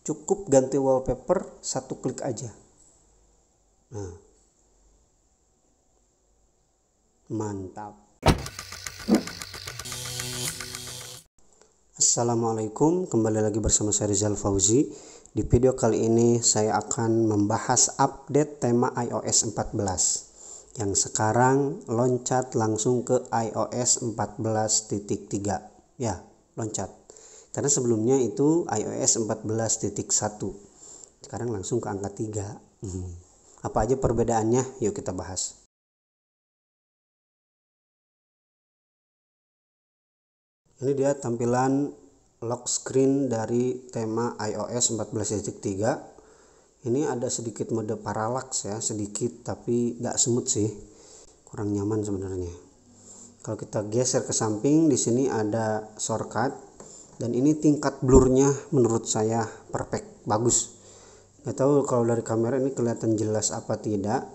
Cukup ganti wallpaper satu klik aja. Nah, mantap. Assalamualaikum, kembali lagi bersama saya Rizal Fauzi. Di video kali ini saya akan membahas update tema iOS 14 yang sekarang loncat langsung ke iOS 14.3. Ya, loncat. Karena sebelumnya itu iOS 14.1. Sekarang langsung ke angka 3. Apa aja perbedaannya? Yuk kita bahas. Ini dia tampilan lock screen dari tema iOS 14.3. Ini ada sedikit mode parallax ya, sedikit, tapi nggak smooth sih, kurang nyaman sebenarnya. Kalau kita geser ke samping, di sini ada shortcut. Dan ini tingkat blurnya menurut saya perfect, bagus. Nggak tahu kalau dari kamera ini kelihatan jelas apa tidak,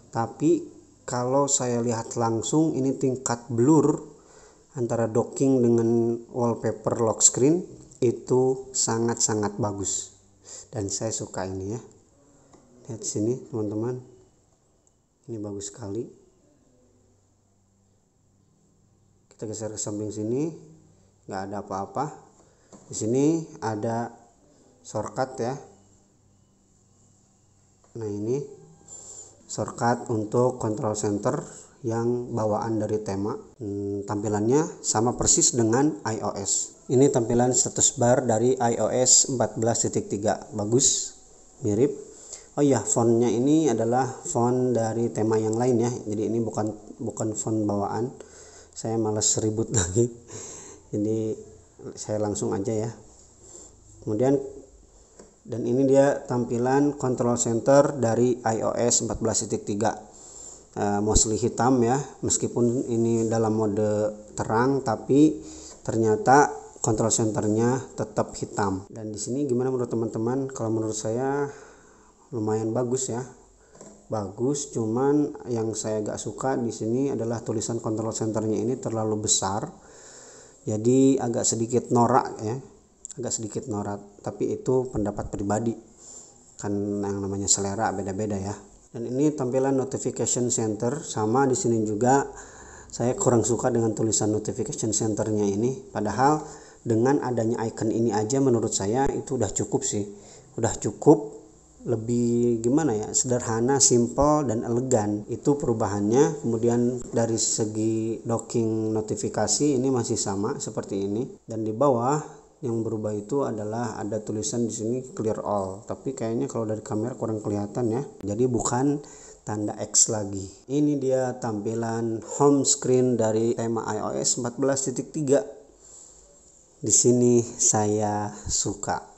tapi kalau saya lihat langsung ini tingkat blur antara docking dengan wallpaper lock screen itu sangat-sangat bagus. Dan saya suka ini ya. Lihat sini teman-teman, ini bagus sekali. Kita geser ke samping sini, nggak ada apa-apa. Di sini ada shortcut ya. Nah, ini shortcut untuk control center yang bawaan dari tema. Tampilannya sama persis dengan iOS. Ini tampilan status bar dari iOS 14.3. Bagus, mirip. Oh iya, fontnya ini adalah font dari tema yang lain ya. Jadi ini bukan font bawaan. Saya malas ribut lagi. Jadi saya langsung aja ya. Kemudian, dan ini dia tampilan control center dari iOS 14.3. Mostly hitam ya, meskipun ini dalam mode terang, tapi ternyata control centernya tetap hitam. Dan di sini gimana menurut teman-teman? Kalau menurut saya lumayan bagus ya, bagus. Cuman yang saya gak suka di sini adalah tulisan control centernya ini terlalu besar. Jadi agak sedikit norak ya, tapi itu pendapat pribadi, kan yang namanya selera beda-beda ya. Dan ini tampilan notification center, sama di sini juga saya kurang suka dengan tulisan notification centernya ini. Padahal dengan adanya icon ini aja menurut saya itu udah cukup sih, udah cukup. Lebih gimana ya, sederhana, simple, dan elegan itu perubahannya. Kemudian dari segi docking notifikasi ini masih sama seperti ini, dan di bawah yang berubah itu adalah ada tulisan di sini clear all, tapi kayaknya kalau dari kamera kurang kelihatan ya, jadi bukan tanda X lagi. Ini dia tampilan home screen dari tema iOS 14.3. Di sini saya suka.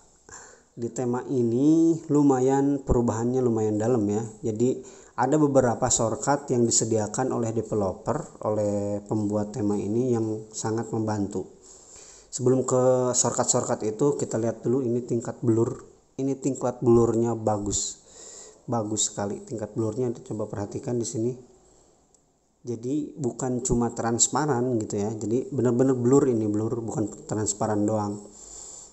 Di tema ini lumayan perubahannya lumayan dalam ya. Jadi ada beberapa shortcut yang disediakan oleh developer, oleh pembuat tema ini yang sangat membantu. Sebelum ke shortcut itu kita lihat dulu ini tingkat blur. Ini tingkat blurnya bagus. Bagus sekali tingkat blurnya, coba perhatikan di sini. Jadi bukan cuma transparan gitu ya. Jadi benar-benar blur, ini blur, bukan transparan doang.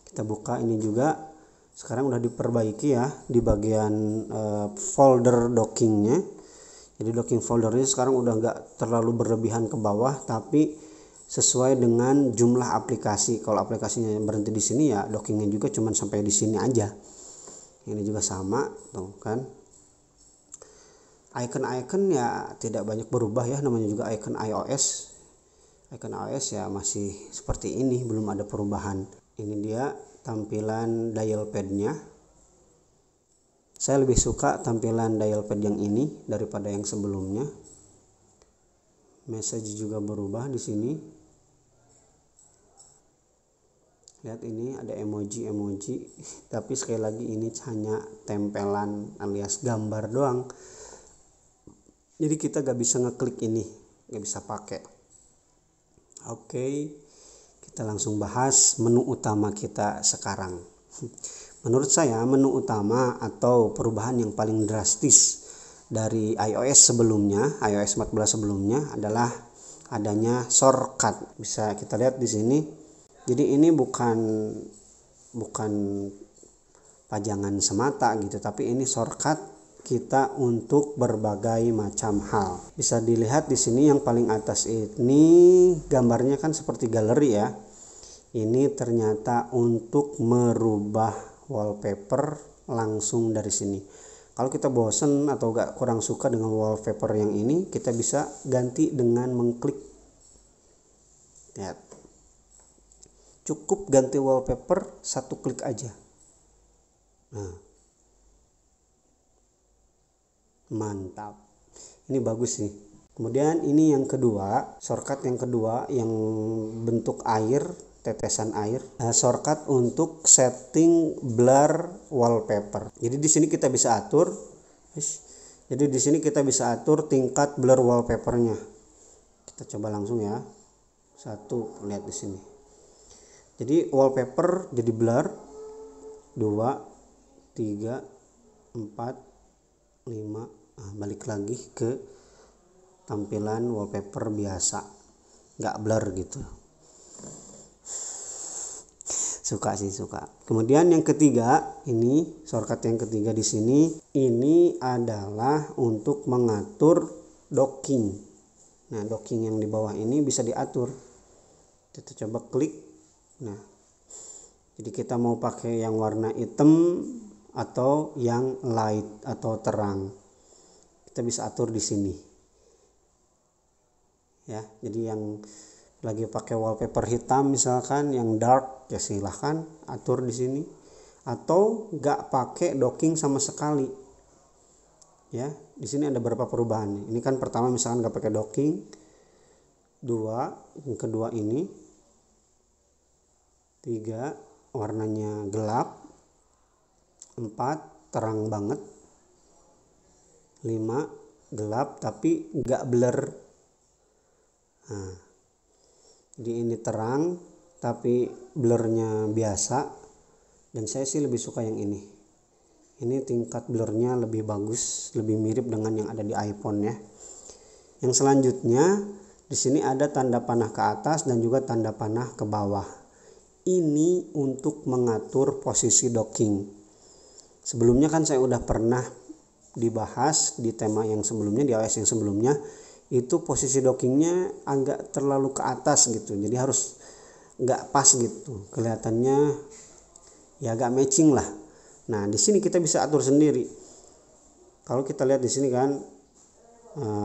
Kita buka ini juga. Sekarang udah diperbaiki ya di bagian folder dockingnya. Jadi docking foldernya sekarang udah nggak terlalu berlebihan ke bawah, tapi sesuai dengan jumlah aplikasi. Kalau aplikasinya berhenti di sini ya dockingnya juga cuman sampai di sini aja. Ini juga sama tuh kan. Icon-icon ya tidak banyak berubah ya, namanya juga icon iOS. Icon iOS ya masih seperti ini, belum ada perubahan. Ini dia tampilan dial pad-nya. Saya lebih suka tampilan dial pad yang ini daripada yang sebelumnya. Message juga berubah di sini. Lihat ini ada emoji, tapi sekali lagi ini hanya tempelan alias gambar doang. Jadi kita gak bisa ngeklik ini, gak bisa pakai. Oke. Kita langsung bahas menu utama kita sekarang. Menurut saya menu utama atau perubahan yang paling drastis dari iOS sebelumnya, iOS 14 sebelumnya adalah adanya shortcut. Bisa kita lihat di sini. Jadi ini bukan pajangan semata gitu, tapi ini shortcut kita untuk berbagai macam hal. Bisa dilihat di sini yang paling atas ini gambarnya kan seperti galeri ya. Ini ternyata untuk merubah wallpaper langsung dari sini. Kalau kita bosen atau kurang suka dengan wallpaper yang ini, kita bisa ganti dengan mengklik. Lihat. Cukup ganti wallpaper satu klik aja. Nah. Mantap. Ini bagus sih. Kemudian ini yang kedua, shortcut yang kedua yang bentuk air, tetesan air. Shortcut untuk setting blur wallpaper. Jadi di sini kita bisa atur. Jadi di sini kita bisa atur tingkat blur wallpapernya. Kita coba langsung ya. Satu, lihat di sini. Jadi wallpaper jadi blur. 2, 3, 4, 5. Balik lagi ke tampilan wallpaper biasa, nggak blur gitu. Suka. Kemudian yang ketiga, ini shortcut yang ketiga di sini, ini adalah untuk mengatur docking. Nah, docking yang di bawah ini bisa diatur. Kita coba klik. Nah, jadi kita mau pakai yang warna hitam atau yang light atau terang, kita bisa atur di sini. Ya, jadi yang lagi pakai wallpaper hitam misalkan yang dark, ya silahkan atur di sini, atau nggak pakai docking sama sekali. Ya, di sini ada beberapa perubahan. Ini kan pertama misalkan nggak pakai docking. 2, yang kedua ini. 3, warnanya gelap. 4, terang banget. 5, gelap tapi nggak blur. Nah, jadi ini terang tapi blurnya biasa, dan saya sih lebih suka yang ini. Ini tingkat blurnya lebih bagus, lebih mirip dengan yang ada di iPhone ya. Yang selanjutnya di sini ada tanda panah ke atas dan juga tanda panah ke bawah. Ini untuk mengatur posisi docking. Sebelumnya kan saya udah pernah dibahas di tema yang sebelumnya, di iOS yang sebelumnya, itu posisi dockingnya agak terlalu ke atas gitu, jadi harus nggak pas gitu, kelihatannya ya agak matching lah. Nah, di sini kita bisa atur sendiri. Kalau kita lihat di sini kan,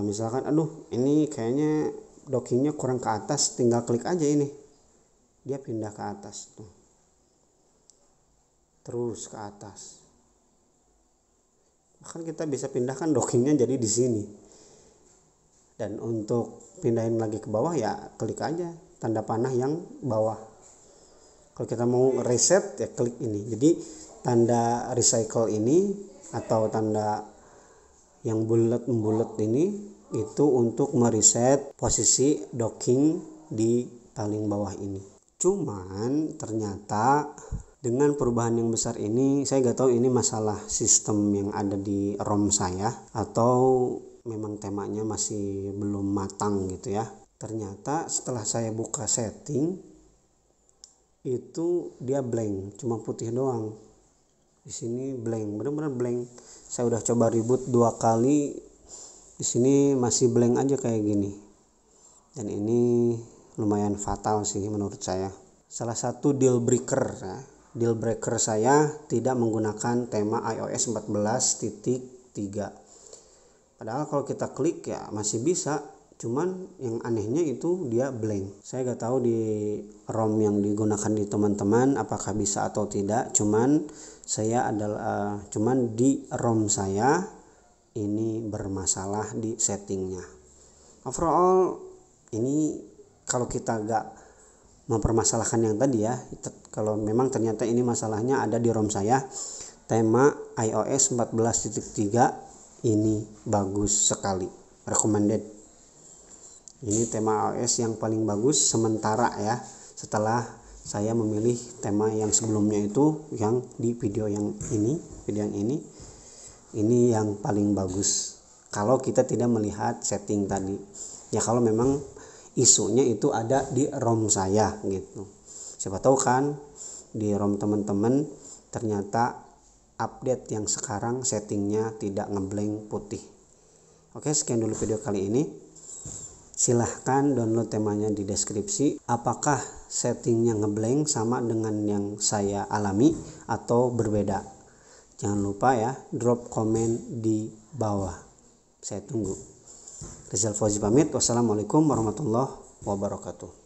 misalkan aduh ini kayaknya dockingnya kurang ke atas, tinggal klik aja ini, dia pindah ke atas tuh, terus ke atas. Bahkan kita bisa pindahkan dockingnya jadi di sini. Dan untuk pindahin lagi ke bawah ya klik aja tanda panah yang bawah. Kalau kita mau reset ya klik ini. Jadi tanda recycle ini atau tanda yang bulat ini itu untuk mereset posisi docking di paling bawah ini. Cuman ternyata dengan perubahan yang besar ini, saya nggak tahu ini masalah sistem yang ada di ROM saya atau memang temanya masih belum matang gitu ya. Ternyata setelah saya buka setting itu dia blank, cuma putih doang. Di sini blank, benar-benar blank. Saya udah coba reboot 2 kali, di sini masih blank aja kayak gini. Dan ini lumayan fatal sih menurut saya. Salah satu deal breaker ya. Deal breaker saya tidak menggunakan tema iOS 14.3. Padahal kalau kita klik ya masih bisa, cuman yang anehnya itu dia blank. Saya gak tahu di ROM yang digunakan di teman-teman apakah bisa atau tidak, cuman di ROM saya ini bermasalah di settingnya. Overall ini kalau kita gak mempermasalahkan yang tadi ya, kalau memang ternyata ini masalahnya ada di ROM saya, tema iOS 14.3 ini bagus sekali, recommended. Ini tema iOS yang paling bagus sementara ya, setelah saya memilih tema yang sebelumnya itu yang di video yang ini yang paling bagus kalau kita tidak melihat setting tadi ya. Kalau memang isunya itu ada di ROM saya gitu, siapa tahu kan di ROM teman-teman ternyata update yang sekarang settingnya tidak ngeblank putih. Oke, sekian dulu video kali ini. Silahkan download temanya di deskripsi. Apakah settingnya ngeblank sama dengan yang saya alami atau berbeda? Jangan lupa ya, drop komen di bawah. Saya tunggu. Rizal Fauzi pamit. Wassalamualaikum warahmatullahi wabarakatuh.